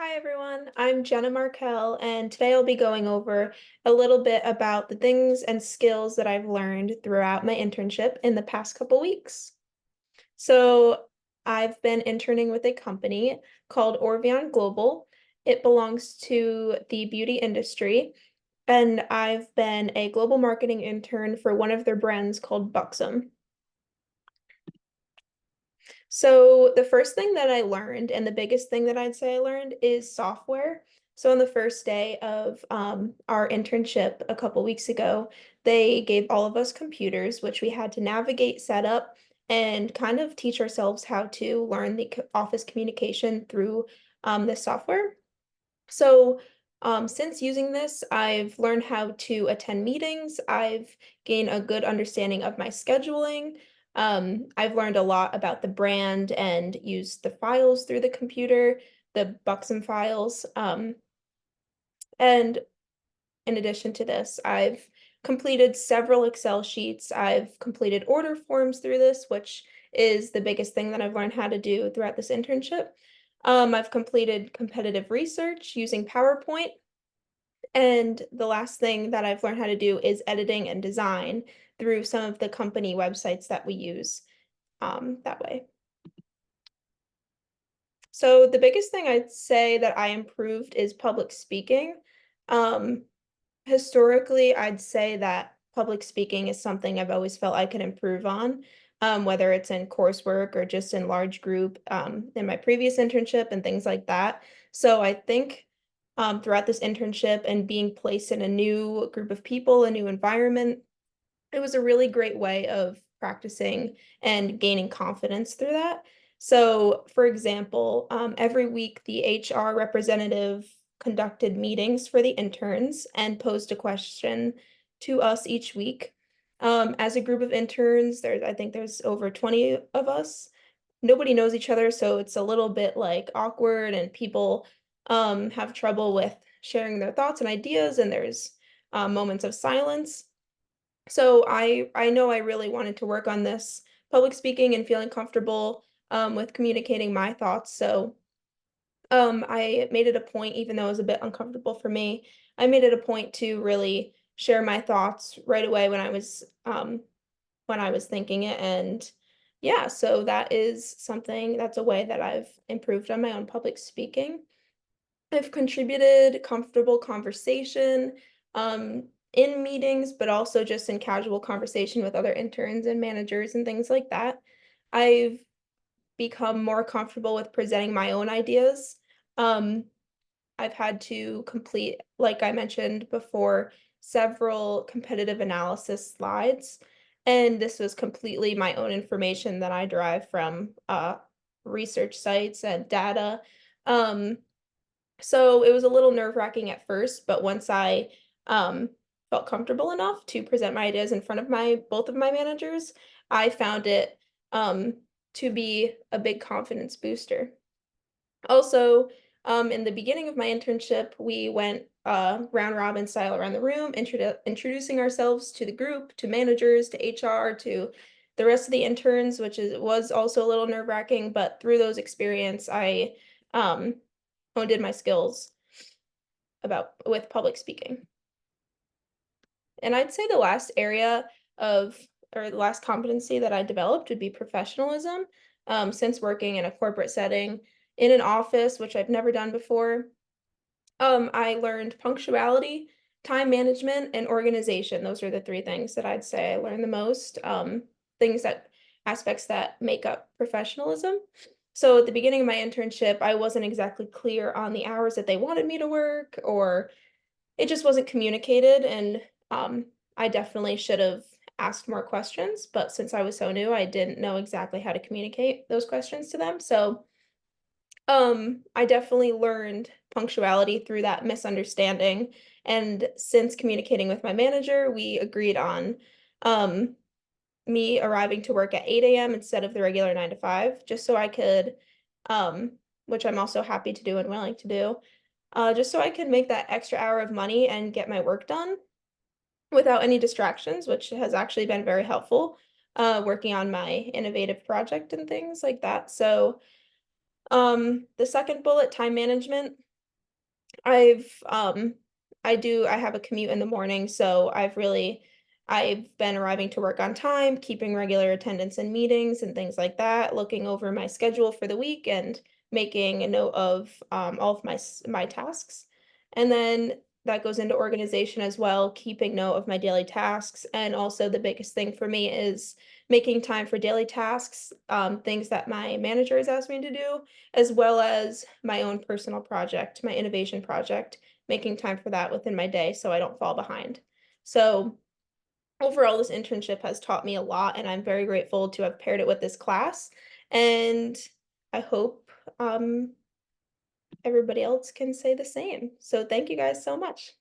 Hi everyone, I'm Jenna Markell, and today I'll be going over a little bit about the things and skills that I've learned throughout my internship in the past couple weeks. So, I've been interning with a company called Orveon Global. It belongs to the beauty industry, and I've been a global marketing intern for one of their brands called Buxom. So the first thing that I learned, and the biggest thing that I'd say I learned, is software. So on the first day of our internship a couple weeks ago, they gave all of us computers, which we had to navigate, set up, and kind of teach ourselves how to learn the office communication through this software. So since using this, I've learned how to attend meetings. I've gained a good understanding of my scheduling. I've learned a lot about the brand and used the files through the computer, the Buxom files. And in addition to this, I've completed several Excel sheets. I've completed order forms through this, which is the biggest thing that I've learned how to do throughout this internship. I've completed competitive research using PowerPoint. And the last thing that I've learned how to do is editing and design through some of the company websites that we use that way. So the biggest thing I'd say that I improved is public speaking. Um, Historically, I'd say that public speaking is something I've always felt I could improve on, whether it's in coursework or just in large group, in my previous internship and things like that. So I think throughout this internship and being placed in a new group of people, a new environment, it was a really great way of practicing and gaining confidence through that. So, for example, every week the HR representative conducted meetings for the interns and posed a question to us each week. As a group of interns, I think there's over 20 of us. Nobody knows each other, so it's a little bit like awkward, and people have trouble with sharing their thoughts and ideas, and there's moments of silence. So I know I really wanted to work on this public speaking and feeling comfortable with communicating my thoughts. So I made it a point, even though it was a bit uncomfortable for me, I made it a point to really share my thoughts right away when I was thinking it. And yeah, so that's a way that I've improved on my own public speaking. I've contributed comfortable conversation in meetings, but also just in casual conversation with other interns and managers and things like that. I've become more comfortable with presenting my own ideas. Um, I've had to complete, like I mentioned before, several competitive analysis slides, and this was completely my own information that I derive from research sites and data. Um, so it was a little nerve-wracking at first, but once I felt comfortable enough to present my ideas in front of my both of my managers, I found it um, to be a big confidence booster. Also, in the beginning of my internship, we went round robin style around the room, introducing ourselves to the group, to managers, to HR, to the rest of the interns, was also a little nerve-wracking, but through those experience, I um, honed in my skills about with public speaking. And I'd say the last area of or the last competency that I developed would be professionalism. Since working in a corporate setting in an office, which I've never done before, I learned punctuality, time management, and organization. Those are the three things that I'd say I learned the most. Things that aspects that make up professionalism. So at the beginning of my internship, I wasn't exactly clear on the hours that they wanted me to work, or it just wasn't communicated. And I definitely should have asked more questions. But since I was so new, I didn't know exactly how to communicate those questions to them. So I definitely learned punctuality through that misunderstanding, and since communicating with my manager, we agreed on, um, me arriving to work at 8 AM instead of the regular 9 to 5, just so I could, um which I'm also happy to do and willing to do, just so I could make that extra hour of money and get my work done without any distractions, which has actually been very helpful, working on my innovative project and things like that. So the second bullet, time management. I have a commute in the morning, so I've been arriving to work on time, keeping regular attendance in meetings and things like that, looking over my schedule for the week and making a note of all of my tasks. And then that goes into organization as well, keeping note of my daily tasks. And also the biggest thing for me is making time for daily tasks, things that my manager has asked me to do, as well as my own personal project, my innovation project, making time for that within my day so I don't fall behind. So, overall, this internship has taught me a lot, and I'm very grateful to have paired it with this class. And I hope everybody else can say the same. So, thank you guys so much.